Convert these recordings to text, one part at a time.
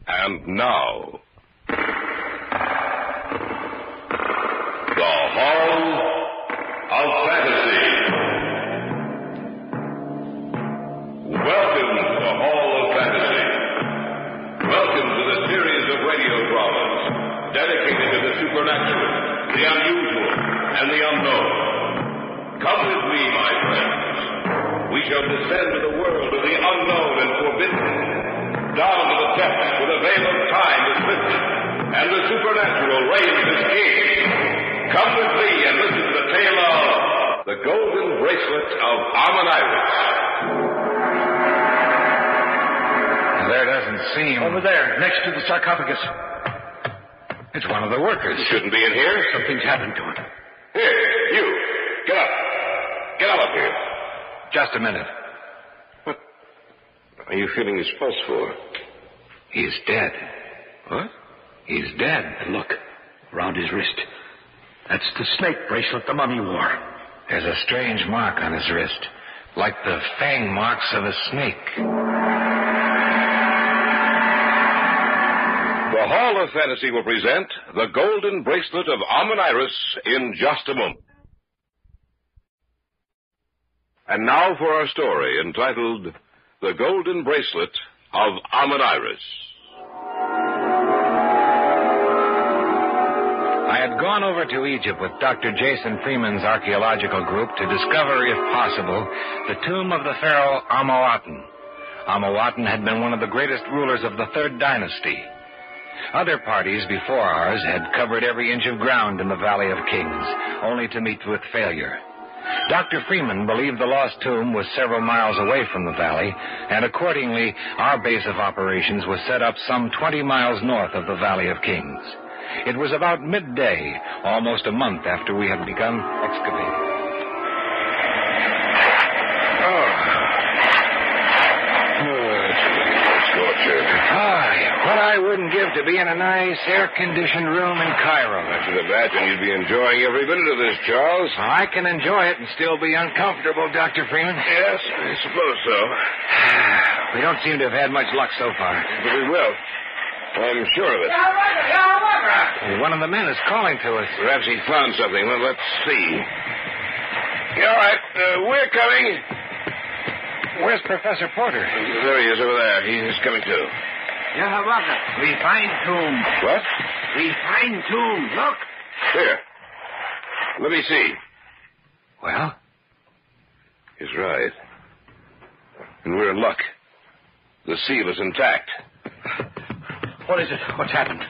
And now, the Hall of Fantasy. Welcome to the Hall of Fantasy. Welcome to the series of radio dramas dedicated to the supernatural, the unusual, and the unknown. Come with me, my friends. We shall descend to the world of the unknown and forbidden, down to the depths where the veil of time is lifted, and the supernatural reigns as king. Come with me and listen to the tale of the golden bracelet of amoniris. There doesn't seem... Over there, next to the sarcophagus. It's one of the workers. He shouldn't be in here. Something's happened to him. Here, you. Get up. Get up here. Just a minute. What are you feeling his pulse for? He's dead. What? He's dead. And look, around his wrist. That's the snake bracelet the mummy wore. There's a strange mark on his wrist, like the fang marks of a snake. The Hall of Fantasy will present the golden bracelet of amoniris in just a moment. And now for our story entitled The Golden Bracelet of Amoniris. I had gone over to Egypt with Dr. Jason Freeman's archaeological group to discover, if possible, the tomb of the pharaoh Amouaten. Amouaten had been one of the greatest rulers of the Third Dynasty. Other parties before ours had covered every inch of ground in the Valley of Kings, only to meet with failure. Dr. Freeman believed the lost tomb was several miles away from the valley, and accordingly, our base of operations was set up some 20 miles north of the Valley of Kings. It was about midday, almost a month after we had begun excavating. What I wouldn't give to be in a nice, air-conditioned room in Cairo. I should imagine you'd be enjoying every minute of this, Charles. I can enjoy it and still be uncomfortable, Dr. Freeman. Yes, I suppose so. We don't seem to have had much luck so far. But we will. I'm sure of it. One of the men is calling to us. Perhaps he found something. Well, let's see. All right, we're coming. Where's Professor Porter? There he is over there. He's coming too. We find tomb. What? We find tomb. Look. Here. Let me see. Well? He's right. And we're in luck. The seal is intact. What is it? What's happened?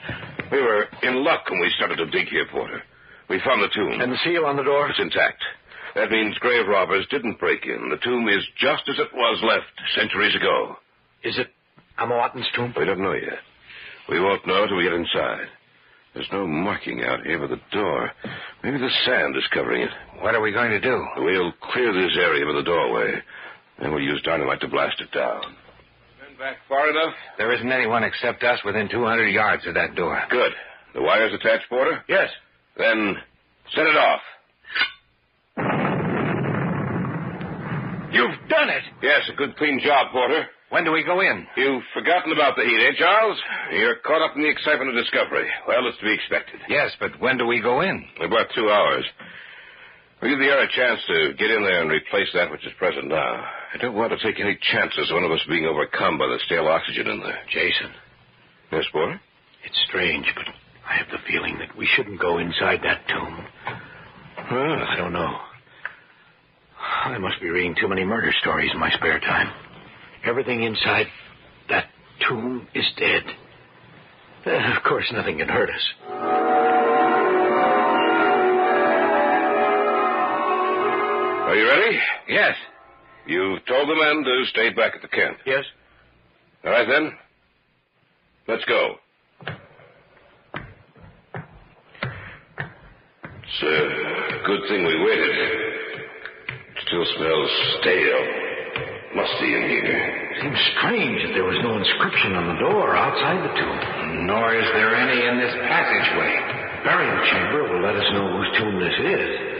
We were in luck when we started to dig here, Porter. We found the tomb. And the seal on the door? It's intact. That means grave robbers didn't break in. The tomb is just as it was left centuries ago. Is it Amouaten's tomb? We don't know yet. We won't know till we get inside. There's no marking out here by the door. Maybe the sand is covering it. What are we going to do? We'll clear this area by the doorway. Then we'll use dynamite to blast it down. Men back far enough? There isn't anyone except us within 200 yards of that door. Good. The wire's attached, Porter? Yes. Then set it off. You've done it. Yes, a good clean job, Porter. When do we go in? You've forgotten about the heat, eh, Charles? You're caught up in the excitement of discovery. Well, it's to be expected. Yes, but when do we go in? About 2 hours. We'll give the air a chance to get in there and replace that which is present now. I don't want to take any chances of one of us being overcome by the stale oxygen in there. Jason. Yes, Porter? It's strange, but I have the feeling that we shouldn't go inside that tomb. I don't know. I must be reading too many murder stories in my spare time. Everything inside that tomb is dead. Of course, nothing can hurt us. Are you ready? Yes. You've told the men to stay back at the camp. Yes? All right, then. Let's go. It's a good thing we waited. It still smells stale. Musty in here. Seems strange that there was no inscription on the door outside the tomb. Nor is there any in this passageway. Burial chamber will let us know whose tomb this is.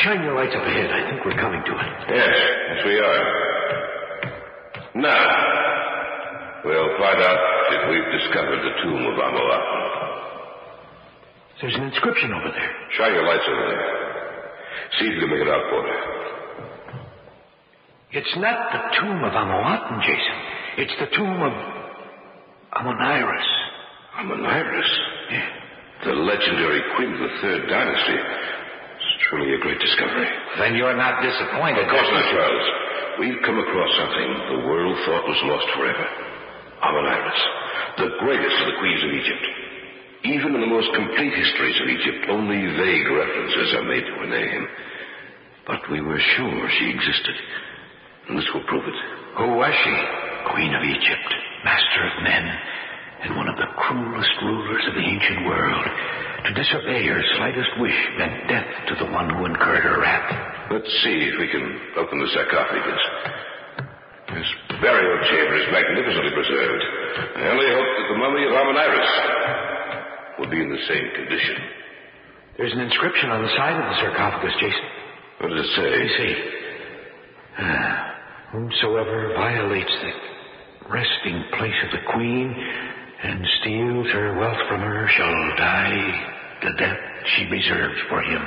Shine your lights up ahead. I think we're coming to it. Yes, we are. Now, We'll find out if we've discovered the tomb of Amoaten. There's an inscription over there. Shine your lights over there. See if you can make it out, Porter. It's not the tomb of Amoaten, Jason. It's the tomb of Amoniris. Amoniris? Yeah. The legendary queen of the Third Dynasty. It's truly a great discovery. Then you're not disappointed. Of course not, Charles. We've come across something the world thought was lost forever. Amoniris, the greatest of the queens of Egypt. Even in the most complete histories of Egypt, only vague references are made to her name. But we were sure she existed. And this will prove it. Who was she? Queen of Egypt, master of men, and one of the cruelest rulers of the ancient world. To disobey her slightest wish meant death to the one who incurred her wrath. Let's see if we can open the sarcophagus. This burial chamber is magnificently preserved. I only hope that the mummy of Amoniris will be in the same condition. There's an inscription on the side of the sarcophagus, Jason. What does it say? Let me see. Whomsoever violates the resting place of the queen and steals her wealth from her shall die the death she reserves for him.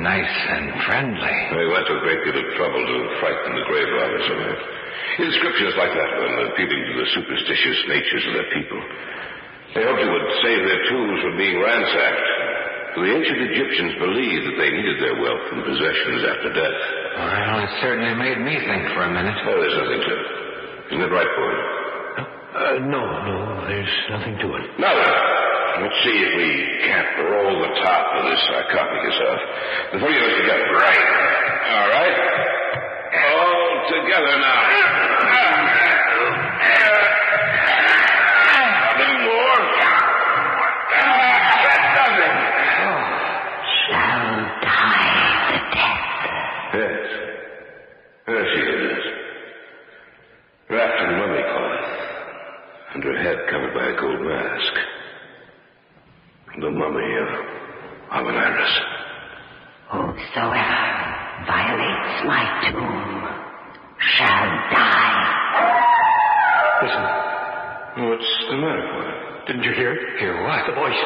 Nice and friendly. They went to a great deal of trouble to frighten the grave robbers of it. Inscriptions like that one appealing to the superstitious natures of their people. They hoped it would save their tombs from being ransacked. The ancient Egyptians believed that they needed their wealth and possessions after death. Well, it certainly made me think for a minute. Oh, there's nothing to it. Isn't that right, boy? No, there's nothing to it. Now then, let's see if we can't roll the top of this sarcophagus off. The three of us together. Right. All right. All together now. A little more. That's nothing. Shall die the death. Yes. There she is. Wrapped in mummy cloth, and her head covered by a gold mask. The mummy of Amoniris. Whosoever violates my tomb shall die. Listen. What's the matter, boy? Didn't you hear it? Hear what? The voice.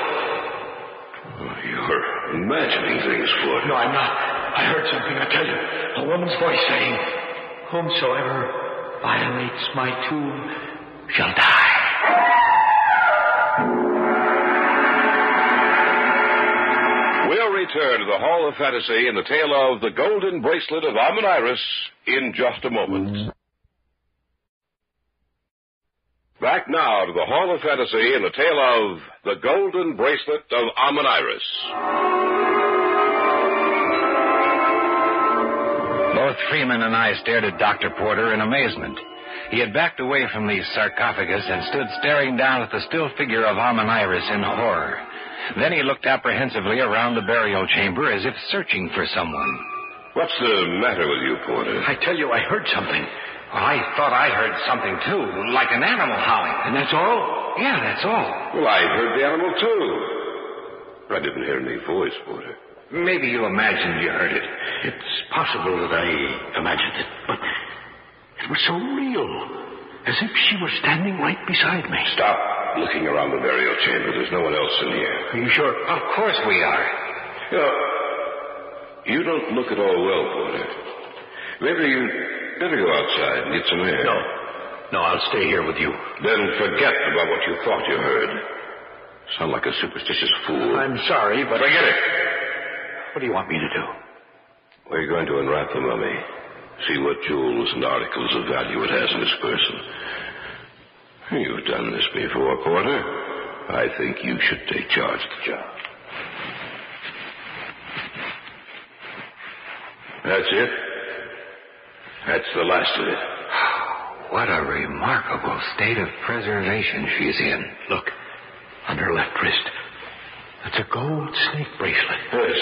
Oh, you're imagining things, Ford. No, I'm not. I heard something, I tell you. A woman's voice saying, whomsoever violates my tomb shall die. We'll return to the Hall of Fantasy in the tale of the Golden Bracelet of Amoniris in just a moment. Back now to the Hall of Fantasy in the tale of the Golden Bracelet of Amoniris. Both Freeman and I stared at Dr. Porter in amazement. He had backed away from the sarcophagus and stood staring down at the still figure of Amoniris in horror. Then he looked apprehensively around the burial chamber as if searching for someone. What's the matter with you, Porter? I tell you, I heard something. Well, I thought I heard something, too, like an animal howling. And that's all? Yeah, that's all. Well, I heard the animal, too. I didn't hear any voice, Porter. Maybe you imagined you heard it. It's possible that I imagined it, but it was so real, as if she were standing right beside me. Stop looking around the burial chamber. There's no one else in here. Are you sure? Of course we are. You don't look at all well, Porter. Maybe you better go outside and get some air. No, I'll stay here with you. Then forget about what you thought you heard. Sound like a superstitious fool. I'm sorry, but... Forget it. What do you want me to do? We're going to unwrap the mummy. See what jewels and articles of value it has in its person. You've done this before, Porter. I think you should take charge of the job. That's it. That's the last of it. What a remarkable state of preservation she's in. Look, on her left wrist. That's a gold snake bracelet. Yes.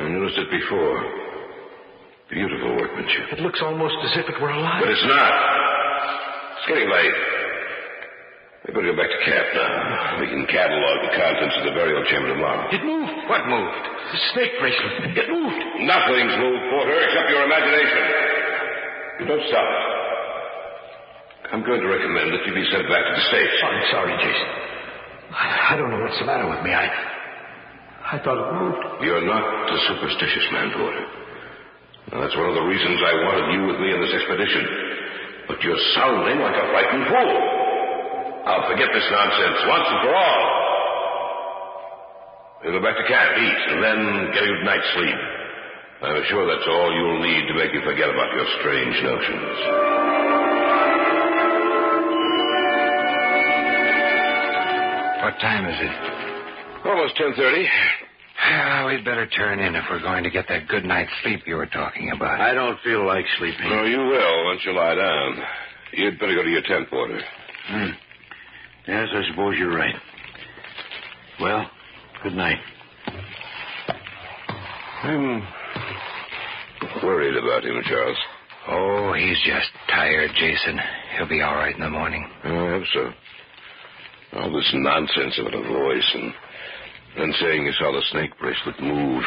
I noticed it before. Beautiful workmanship. It looks almost as if it were alive. But it's not. It's getting late. We better go back to camp now. We can catalog the contents of the burial chamber tomorrow. It moved. What moved? The snake bracelet. It moved. Nothing's moved, Porter, except your imagination. You don't stop it. I'm going to recommend that you be sent back to the States. Oh, I'm sorry, Jason. I don't know what's the matter with me. I thought it moved. You're not a superstitious man, Porter. Now, that's one of the reasons I wanted you with me in this expedition. But you're sounding like a frightened fool. I'll forget this nonsense once and for all. We'll go back to camp, eat, and then get you night's sleep. I'm sure that's all you'll need to make you forget about your strange notions. What time is it? Almost 10:30. We'd better turn in if we're going to get that good night's sleep you were talking about. I don't feel like sleeping. Oh, you will once you lie down. You'd better go to your tent, Porter. Yes, I suppose you're right. Well, good night. I'm worried about him, Charles. Oh, he's just tired, Jason. He'll be all right in the morning. I hope so. All this nonsense about a voice and saying you saw the snake bracelet move.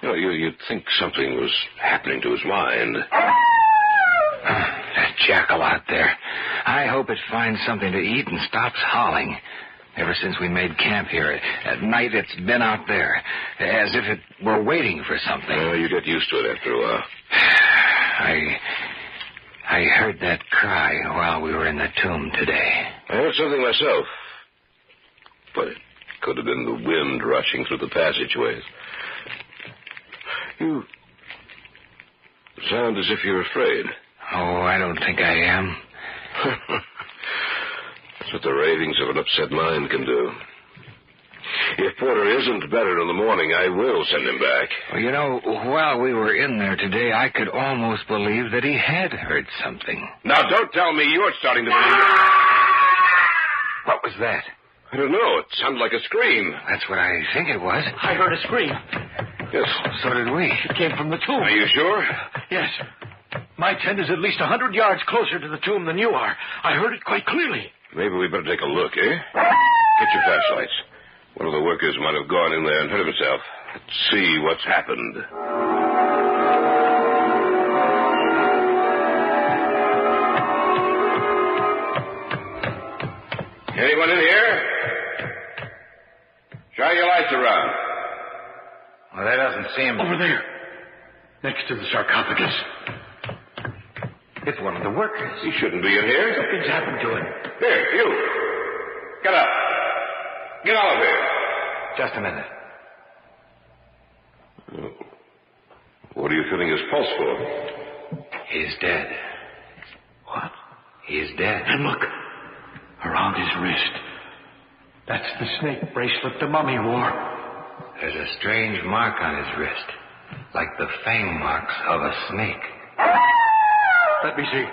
You know, you'd think something was happening to his mind. That jackal out there. I hope it finds something to eat and stops howling. Ever since we made camp here, at night it's been out there, as if it were waiting for something. You get used to it after a while. I heard that cry while we were in the tomb today. I heard something myself. But it could have been the wind rushing through the passageways. You sound as if you're afraid. Oh, I don't think I am. That's what the ravings of an upset mind can do. If Porter isn't better in the morning, I will send him back. Well, you know, while we were in there today, I could almost believe that he had heard something. Now, don't tell me you're starting to believe it. What was that? I don't know. It sounded like a scream. That's what I think it was. I heard a scream. Yes. So did we. It came from the tomb. Are you sure? Yes. My tent is at least 100 yards closer to the tomb than you are. I heard it quite clearly. Maybe we better take a look, eh? Get your flashlights. One of the workers might have gone in there and hurt himself. Let's see what's happened. Anyone in here? Shine your lights around. Well, that doesn't seem... Over there. Next to the sarcophagus. It's one of the workers. He shouldn't be in here. Something's happened to him. Here, you. Get up. Get out of here. Just a minute. What are you feeling his pulse for? He's dead. What? He's dead. And look. Around his wrist. That's the snake bracelet the mummy wore. There's a strange mark on his wrist, like the fang marks of a snake. Let me see.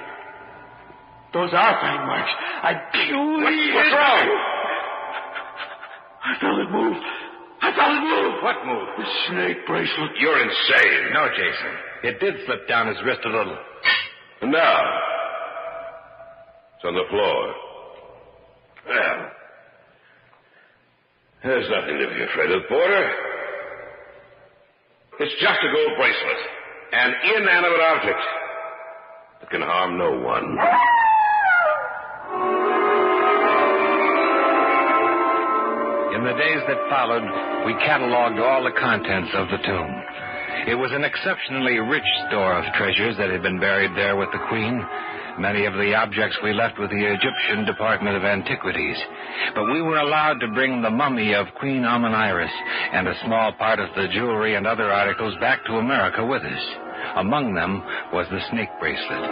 Those are fang marks. What's wrong? I felt it move. What move? The snake bracelet. You're insane. No, Jason. It did slip down his wrist a little. And now, it's on the floor. Well, there's nothing to be afraid of, Porter. It's just a gold bracelet. An inanimate object that can harm no one. In the days that followed, we cataloged all the contents of the tomb. It was an exceptionally rich store of treasures that had been buried there with the Queen. Many of the objects we left with the Egyptian Department of Antiquities. But we were allowed to bring the mummy of Queen Amoniris and a small part of the jewelry and other articles back to America with us. Among them was the snake bracelet.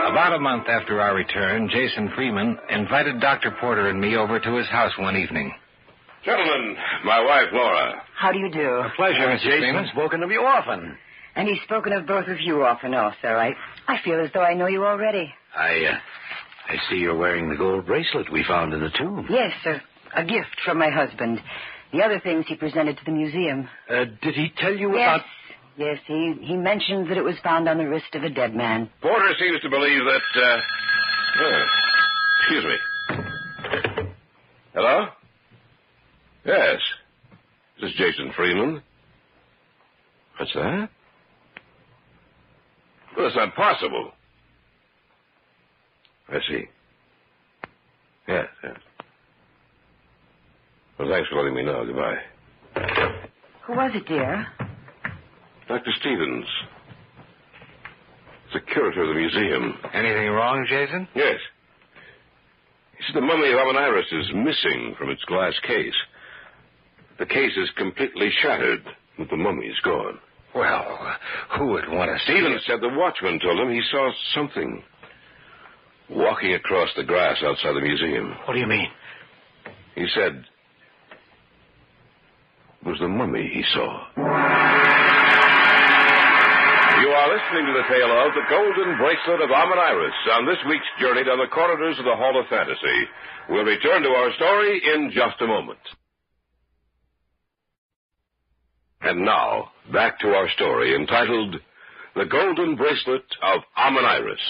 About a month after our return, Jason Freeman invited Dr. Porter and me over to his house one evening. Gentlemen, my wife, Laura. How do you do? A pleasure, Mr. Jason. Freeman. Spoken of you often. And he's spoken of both of you often also. I feel as though I know you already. I see you're wearing the gold bracelet we found in the tomb. Yes, a gift from my husband. The other things he presented to the museum. Did he tell you Yes. about... Yes, he mentioned that it was found on the wrist of a dead man. Porter seems to believe that, excuse me. Hello? Yes. This is Jason Freeman. What's that? Well, that's not possible. I see. Yes. Well, thanks for letting me know. Goodbye. Who was it, dear? Dr. Stevens. The curator of the museum. Anything wrong, Jason? Yes. He said the mummy of amoniris is missing from its glass case. The case is completely shattered, but the mummy's gone. Well, who would want to see Stevens said the watchman told him he saw something walking across the grass outside the museum. What do you mean? He said it was the mummy he saw. You are listening to the tale of The Golden Bracelet of Amoniris on this week's journey down the corridors of the Hall of Fantasy. We'll return to our story in just a moment. And now, back to our story entitled The Golden Bracelet of Amoniris.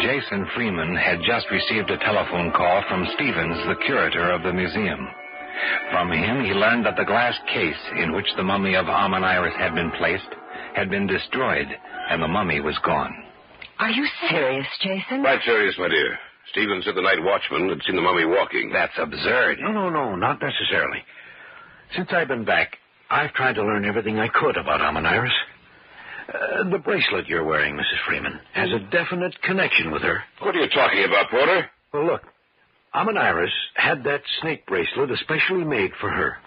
Jason Freeman had just received a telephone call from Stevens, the curator of the museum. From him, he learned that the glass case in which the mummy of Amoniris had been placed had been destroyed, and the mummy was gone. Are you serious, Jason? Quite serious, my dear. Stevens said the night watchman had seen the mummy walking. That's absurd. No, not necessarily. Since I've been back, I've tried to learn everything I could about Amoniris. The bracelet you're wearing, Mrs. Freeman, has a definite connection with her. What are you talking about, Porter? Well, look, Amoniris had that snake bracelet especially made for her.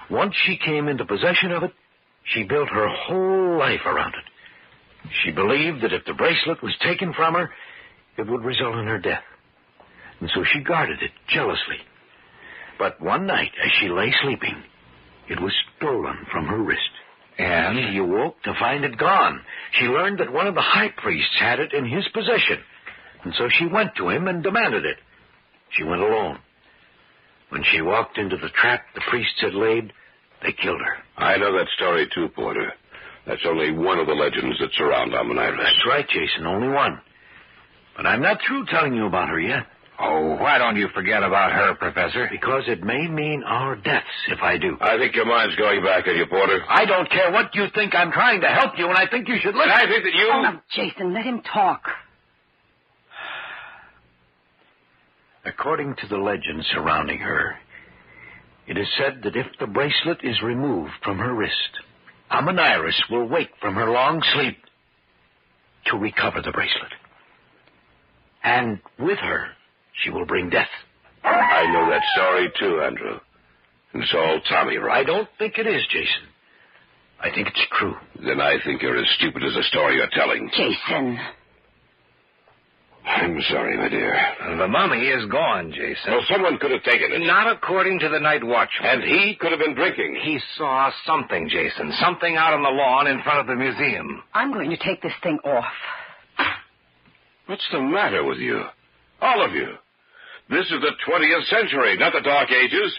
Once she came into possession of it, she built her whole life around it. She believed that if the bracelet was taken from her, it would result in her death. And so she guarded it jealously. But one night, as she lay sleeping, it was stolen from her wrist. And she awoke to find it gone. She learned that one of the high priests had it in his possession. And so she went to him and demanded it. She went alone. When she walked into the trap the priests had laid, they killed her. I know that story too, Porter. That's only one of the legends that surround Amoniris. That's right, Jason, only one. But I'm not through telling you about her yet. Oh, why don't you forget about her, Professor? Because it may mean our deaths if I do. I think your mind's going back on you, Porter. I don't care what you think. I'm trying to help you, and I think you should listen. And I think that you... Oh, now, Jason, let him talk. According to the legend surrounding her, it is said that if the bracelet is removed from her wrist, Amoniris will wake from her long sleep to recover the bracelet. And with her, she will bring death. I know that story too, Andrew. And it's all Tommy, right? I don't think it is, Jason. I think it's true. Then I think you're as stupid as the story you're telling. Jason. I'm sorry, my dear. The mummy is gone, Jason. Well, someone could have taken it. Not according to the night watchman. And he could have been drinking. He saw something, Jason. Something out on the lawn in front of the museum. I'm going to take this thing off. What's the matter with you? All of you. This is the 20th century, not the Dark Ages.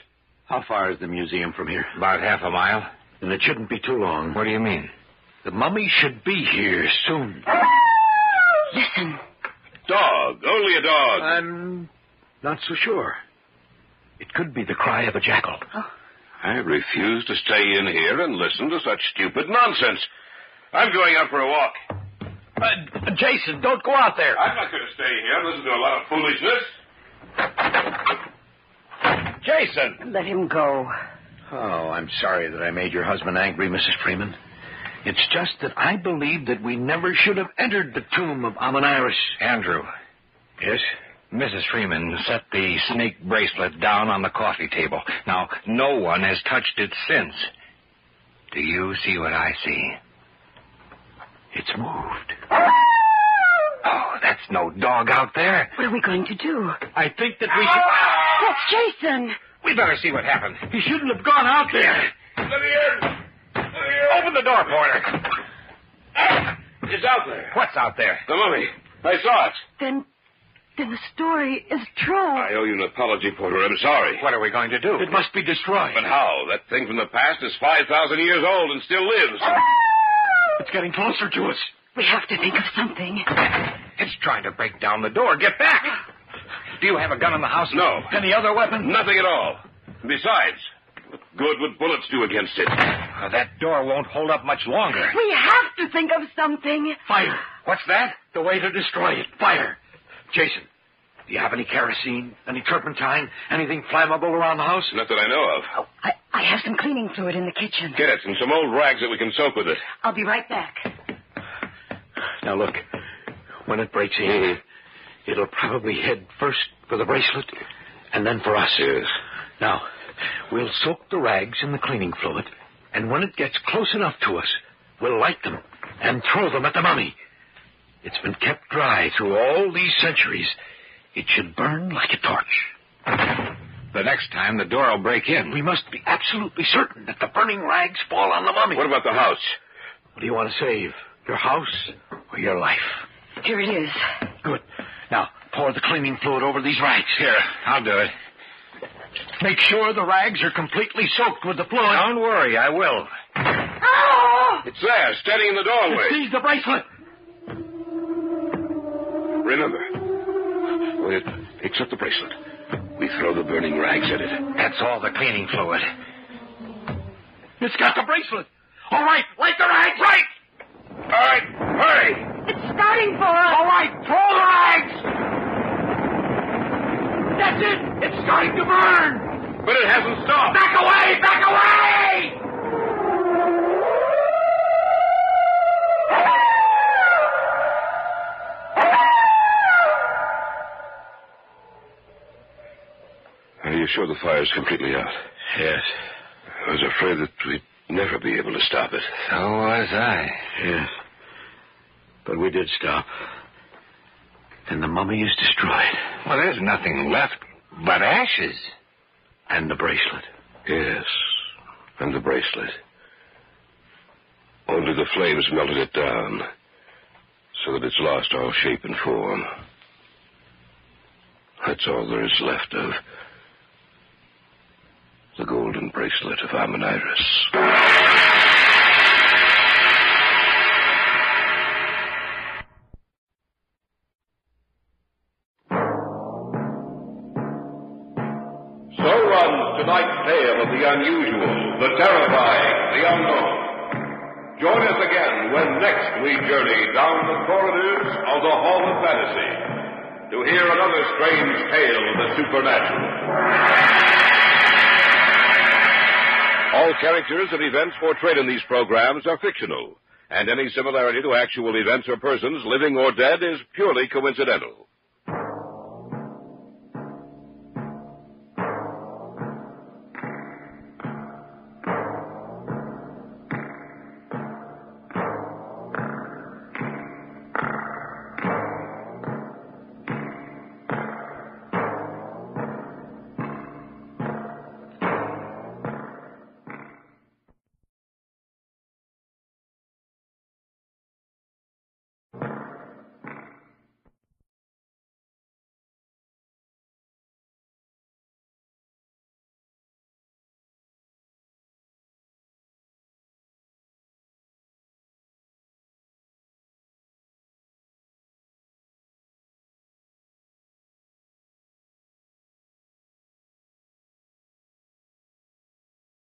How far is the museum from here? About half a mile. And it shouldn't be too long. What do you mean? The mummy should be here soon. Listen. Dog. Only a dog. I'm not so sure. It could be the cry of a jackal. Oh. I refuse to stay in here and listen to such stupid nonsense. I'm going out for a walk. Jason, don't go out there. I'm not going to stay here and listen to a lot of foolishness. Jason! Let him go. Oh, I'm sorry that I made your husband angry, Mrs. Freeman. It's just that I believe that we never should have entered the tomb of Amoniris. Andrew. Yes? Mrs. Freeman set the snake bracelet down on the coffee table. Now, no one has touched it since. Do you see what I see? It's moved. Oh, that's no dog out there. What are we going to do? I think that we should... That's Jason. We better see what happened. He shouldn't have gone out there. Let me in. Open the door, Porter. It's out there. What's out there? The mummy. I saw it. Then the story is true. I owe you an apology, Porter. I'm sorry. What are we going to do? It must be destroyed. But how? That thing from the past is 5,000 years old and still lives. It's getting closer to us. We have to think of something. It's trying to break down the door. Get back. Do you have a gun in the house? No. Any other weapon? Nothing at all. Besides, what good would bullets do against it? That door won't hold up much longer. We have to think of something. Fire. What's that? The way to destroy it. Fire. Jason, do you have any kerosene, any turpentine, anything flammable around the house? Not that I know of. Oh, I have some cleaning fluid in the kitchen. Get it, and some old rags that we can soak with it. I'll be right back. Now, look, when it breaks in, it'll probably head first for the bracelet and then for us. Yes. Now, we'll soak the rags in the cleaning fluid, and when it gets close enough to us, we'll light them and throw them at the mummy. It's been kept dry through all these centuries. It should burn like a torch. The next time, the door will break in. We must be absolutely certain that the burning rags fall on the mummy. What about the house? What do you want to save? Your house or your life? Here it is. Good. Now, pour the cleaning fluid over these rags. Here, I'll do it. Make sure the rags are completely soaked with the fluid. Don't worry, I will. Oh! It's there, standing in the doorway. Seize the bracelet. Remember, when it picks up the bracelet, we throw the burning rags at it. That's all the cleaning fluid. It's got the bracelet. All right, light the rags. Right. All right, hurry. It's starting for us. All right, throw the rags. That's it. It's starting to burn. But it hasn't stopped. Back away! Back away! Are you sure the fire's completely out? Yes. I was afraid that we'd never be able to stop it. So was I. Yes. But we did stop. And the mummy is destroyed. Well, there's nothing left but ashes. And the bracelet. Yes, and the bracelet. Only the flames melted it down, so that it's lost all shape and form. That's all there is left of the golden bracelet of amoniris. Tonight's tale of the unusual, the terrifying, the unknown. Join us again when next we journey down the corridors of the Hall of Fantasy to hear another strange tale of the supernatural. All characters and events portrayed in these programs are fictional, and any similarity to actual events or persons, living or dead, is purely coincidental.